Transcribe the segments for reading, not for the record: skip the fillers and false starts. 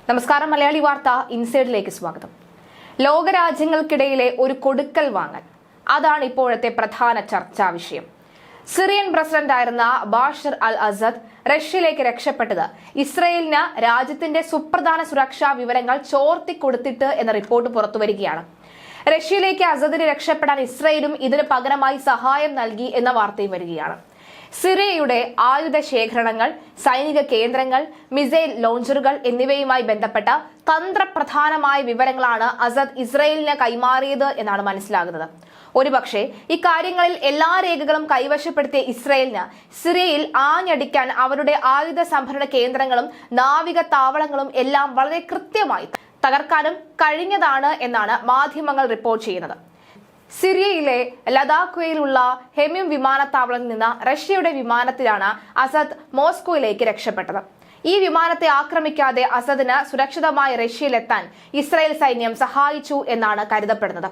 നമസ്കാരം. മലയാളി വാർത്ത ഇൻസൈഡിലേക്ക് സ്വാഗതം. ലോകരാജ്യങ്ങൾക്കിടയിലെ ഒരു കൊടുക്കൽ വാങ്ങൽ, അതാണ് ഇപ്പോഴത്തെ പ്രധാന ചർച്ചാ വിഷയം. സിറിയൻ പ്രസിഡന്റായിരുന്ന ബാഷർ അൽ അസദ് റഷ്യയിലേക്ക് രക്ഷപ്പെട്ടത് ഇസ്രയേലിന് രാജ്യത്തിന്റെ സുപ്രധാന സുരക്ഷാ വിവരങ്ങൾ ചോർത്തിക്കൊടുത്തിട്ട് എന്ന റിപ്പോർട്ട് പുറത്തുവരികയാണ്. റഷ്യയിലേക്ക് അസദിന് രക്ഷപ്പെടാൻ ഇസ്രയേലും ഇതിന് പകരമായി സഹായം നൽകി എന്ന വാർത്തയും വരികയാണ്. സിറിയയുടെ ആയുധ ശേഖരണങ്ങൾ, സൈനിക കേന്ദ്രങ്ങൾ, മിസൈൽ ലോഞ്ചറുകൾ എന്നിവയുമായി ബന്ധപ്പെട്ട തന്ത്രപ്രധാനമായ വിവരങ്ങളാണ് അസദ് ഇസ്രയേലിന് കൈമാറിയത് എന്നാണ് മനസ്സിലാകുന്നത്. ഒരുപക്ഷെ ഇക്കാര്യങ്ങളിൽ എല്ലാ രേഖകളും കൈവശപ്പെടുത്തിയ ഇസ്രയേലിന് സിറിയയിൽ ആഞ്ഞടിക്കാൻ അവരുടെ ആയുധ സംഭരണ കേന്ദ്രങ്ങളും നാവിക താവളങ്ങളും എല്ലാം വളരെ കൃത്യമായി തകർക്കാനും കഴിഞ്ഞതാണ് എന്നാണ് മാധ്യമങ്ങൾ റിപ്പോർട്ട് ചെയ്യുന്നത്. സിറിയയിലെ ലഡാഖയിലുള്ള ഹെമ്യൂം വിമാനത്താവളത്തിൽ നിന്ന് റഷ്യയുടെ വിമാനത്തിലാണ് അസദ് മോസ്കോയിലേക്ക് രക്ഷപ്പെട്ടത്. ഈ വിമാനത്തെ ആക്രമിക്കാതെ അസദിന് സുരക്ഷിതമായി റഷ്യയിലെത്താൻ ഇസ്രായേൽ സൈന്യം സഹായിച്ചു എന്നാണ് കരുതപ്പെടുന്നത്.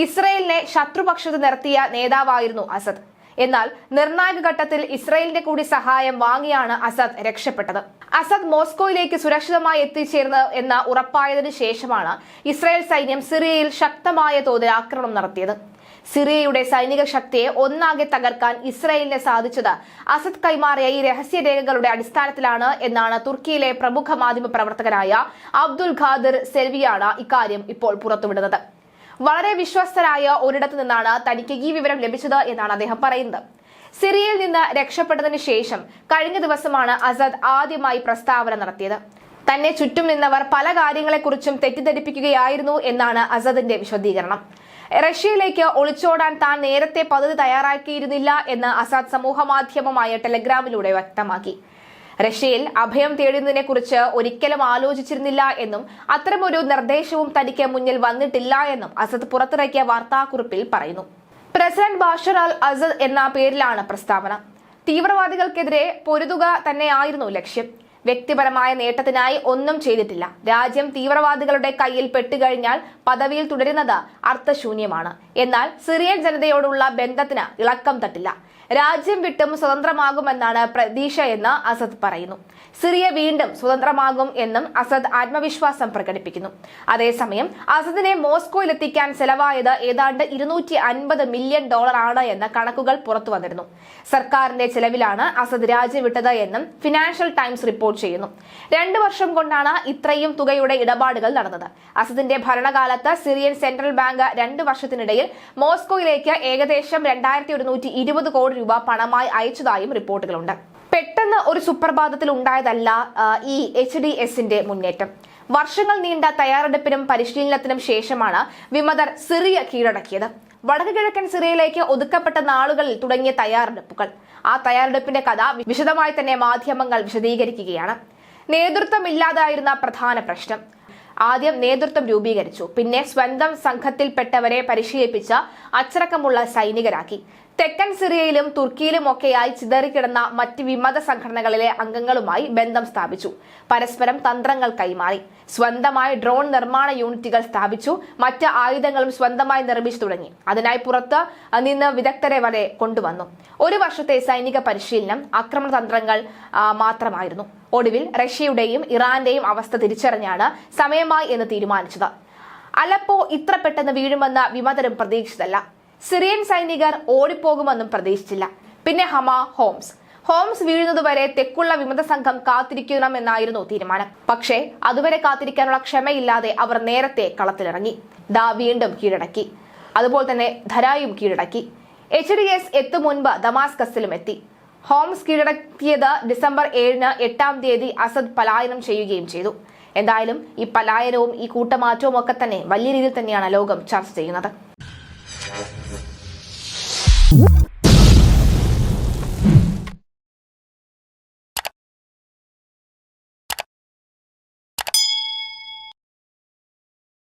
ഇസ്രായേലിനെ ശത്രുപക്ഷത്ത് നിർത്തിയ നേതാവായിരുന്നു അസദ്. എന്നാൽ നിർണായക ഘട്ടത്തിൽ ഇസ്രായേലിന്റെ കൂടി സഹായം വാങ്ങിയാണ് അസദ് രക്ഷപ്പെട്ടത്. അസദ് മോസ്കോയിലേക്ക് സുരക്ഷിതമായി എത്തിച്ചേർന്നത് എന്ന ഉറപ്പായതിനു ശേഷമാണ് ഇസ്രായേൽ സൈന്യം സിറിയയിൽ ശക്തമായ തോതിൽ ആക്രമണം നടത്തിയത്. സിറിയയുടെ സൈനിക ശക്തിയെ ഒന്നാകെ തകർക്കാൻ ഇസ്രായേലിന് സാധിച്ചത് അസദ് കൈമാറിയ ഈ രഹസ്യരേഖകളുടെ അടിസ്ഥാനത്തിലാണ് എന്നാണ് തുർക്കിയിലെ പ്രമുഖ മാധ്യമ പ്രവർത്തകനായ അബ്ദുൽ ഖാദിർ സെൽവിയാണ് ഇക്കാര്യം ഇപ്പോൾ പുറത്തുവിടുന്നത്. വളരെ വിശ്വസ്തരായ ഒരിടത്തു നിന്നാണ് തനിക്ക് ഈ വിവരം ലഭിച്ചത് എന്നാണ് അദ്ദേഹം പറയുന്നത്. സിറിയയിൽ നിന്ന് രക്ഷപ്പെട്ടതിന് ശേഷം കഴിഞ്ഞ ദിവസമാണ് അസദ് ആദ്യമായി പ്രസ്താവന നടത്തിയത്. തന്നെ ചുറ്റും നിന്നവർ പല കാര്യങ്ങളെക്കുറിച്ചും തെറ്റിദ്ധരിപ്പിക്കുകയായിരുന്നു എന്നാണ് അസദിന്റെ വിശദീകരണം. റഷ്യയിലേക്ക് ഒളിച്ചോടാൻ താൻ നേരത്തെ പദ്ധതി തയ്യാറാക്കിയിരുന്നില്ല എന്ന് അസദ് സമൂഹ മാധ്യമമായ ടെലഗ്രാമിലൂടെ വ്യക്തമാക്കി. റഷ്യയിൽ അഭയം തേടുന്നതിനെ കുറിച്ച് ഒരിക്കലും ആലോചിച്ചിരുന്നില്ല എന്നും അത്തരമൊരു നിർദ്ദേശവും തനിക്ക് മുന്നിൽ വന്നിട്ടില്ല എന്നും അസദ് പുറത്തിറക്കിയ വാർത്താക്കുറിപ്പിൽ പറയുന്നു. പ്രസിഡന്റ് ബാഷർ അൽ അസദ് എന്ന പേരിലാണ് പ്രസ്താവന. തീവ്രവാദികൾക്കെതിരെ പൊരുതുക തന്നെയായിരുന്നു ലക്ഷ്യം. വ്യക്തിപരമായ നേട്ടത്തിനായി ഒന്നും ചെയ്തിട്ടില്ല. രാജ്യം തീവ്രവാദികളുടെ കയ്യിൽ പെട്ടുകഴിഞ്ഞാൽ പദവിയിൽ തുടരുന്നത് അർത്ഥശൂന്യമാണ്. എന്നാൽ സിറിയൻ ജനതയോടുള്ള ബന്ധത്തിന് ഇളക്കം തട്ടില്ല. രാജ്യം വിട്ടും സ്വതന്ത്രമാകുമെന്നാണ് പ്രതീക്ഷയെന്ന് അസദ് പറയുന്നു. സിറിയ വീണ്ടും സ്വതന്ത്രമാകും എന്നും അസദ് ആത്മവിശ്വാസം പ്രകടിപ്പിക്കുന്നു. അതേസമയം അസദിനെ മോസ്കോയിലെത്തിക്കാൻ ചെലവായത് ഏതാണ്ട് $250 മില്യൺ ആണ് എന്ന കണക്കുകൾ പുറത്തു വന്നിരുന്നു. സർക്കാരിന്റെ ചെലവിലാണ് അസദ് രാജ്യം വിട്ടത് എന്നും ഫിനാൻഷ്യൽ ടൈംസ് റിപ്പോർട്ട് ചെയ്യുന്നു. 2 വർഷം കൊണ്ടാണ് ഇത്രയും തുകയുടെ ഇടപാടുകൾ നടന്നത്. അസദിന്റെ ഭരണകാലത്ത് സിറിയൻ സെൻട്രൽ ബാങ്ക് 2 വർഷത്തിനിടയിൽ മോസ്കോയിലേക്ക് ഏകദേശം 2120 കോടി രൂപ പണമായി അയച്ചതായും റിപ്പോർട്ടുകളുണ്ട്. പെട്ടെന്ന് ഒരു സുപ്രഭാതത്തിൽ ഉണ്ടായതല്ല ഈ HDSന്റെ മുന്നേറ്റം. വർഷങ്ങൾ നീണ്ട തയ്യാറെടുപ്പിനും പരിശീലനത്തിനും ശേഷമാണ് വിമതർ സിറിയ കീഴടക്കിയത്. വടക്കു കിഴക്കൻ സിറിയയിലേക്ക് ഒതുക്കപ്പെട്ട നാളുകളിൽ തുടങ്ങിയ തയ്യാറെടുപ്പുകൾ, ആ തയ്യാറെടുപ്പിന്റെ കഥ വിശദമായി തന്നെ മാധ്യമങ്ങൾ വിശദീകരിക്കുകയാണ്. നേതൃത്വമില്ലാതായിരുന്ന പ്രധാന പ്രശ്നം. ആദ്യം നേതൃത്വം രൂപീകരിച്ചു, പിന്നെ സ്വന്തം സംഘത്തിൽപ്പെട്ടവരെ പരിശീലിപ്പിച്ച അച്ചടക്കമുള്ള സൈനികരാക്കി. തെക്കൻ സിറിയയിലും തുർക്കിയിലും ഒക്കെയായി ചിതറിക്കിടന്ന മറ്റ് വിമത സംഘടനകളിലെ അംഗങ്ങളുമായി ബന്ധം സ്ഥാപിച്ചു. പരസ്പരം തന്ത്രങ്ങൾ കൈമാറി. സ്വന്തമായി ഡ്രോൺ നിർമ്മാണ യൂണിറ്റുകൾ സ്ഥാപിച്ചു. മറ്റ് ആയുധങ്ങളും സ്വന്തമായി നിർമ്മിച്ചു തുടങ്ങി. അതിനായി പുറത്ത് നിന്ന് വിദഗ്ധരെ വരെ കൊണ്ടുവന്നു. 1 വർഷത്തെ സൈനിക പരിശീലനം, ആക്രമണ തന്ത്രങ്ങൾ മാത്രമായിരുന്നു. ഒടുവിൽ റഷ്യയുടെയും ഇറാന്റെയും അവസ്ഥ തിരിച്ചറിഞ്ഞാണ് സമയമായി എന്ന് തീരുമാനിച്ചത്. അലപ്പോ ഇത്ര പെട്ടെന്ന് വീഴുമെന്ന് വിമതരും പ്രതീക്ഷിച്ചതല്ല. സിറിയൻ സൈനികർ ഓടിപ്പോകുമെന്നും പ്രതീക്ഷിച്ചില്ല. പിന്നെ ഹോംസ് വീഴുന്നതുവരെ തെക്കുള്ള വിമത സംഘം കാത്തിരിക്കണമെന്നായിരുന്നു തീരുമാനം. പക്ഷേ അതുവരെ കാത്തിരിക്കാനുള്ള ക്ഷമയില്ലാതെ അവർ നേരത്തെ കളത്തിലിറങ്ങി. വീണ്ടും കീഴടക്കി. അതുപോലെ തന്നെ ധരായും കീഴടക്കി. HDS എത്തും മുൻപ് ദമാസ്കസിലും എത്തി. ഹോംസ് കീഴടക്കിയത് ഡിസംബർ 7-ന് 8-ാം തീയതി അസദ് പലായനം ചെയ്യുകയും ചെയ്തു. എന്തായാലും ഈ പലായനവും ഈ കൂട്ടമാറ്റവും ഒക്കെ തന്നെ വലിയ രീതിയിൽ തന്നെയാണ് ലോകം ചർച്ച ചെയ്യുന്നത്.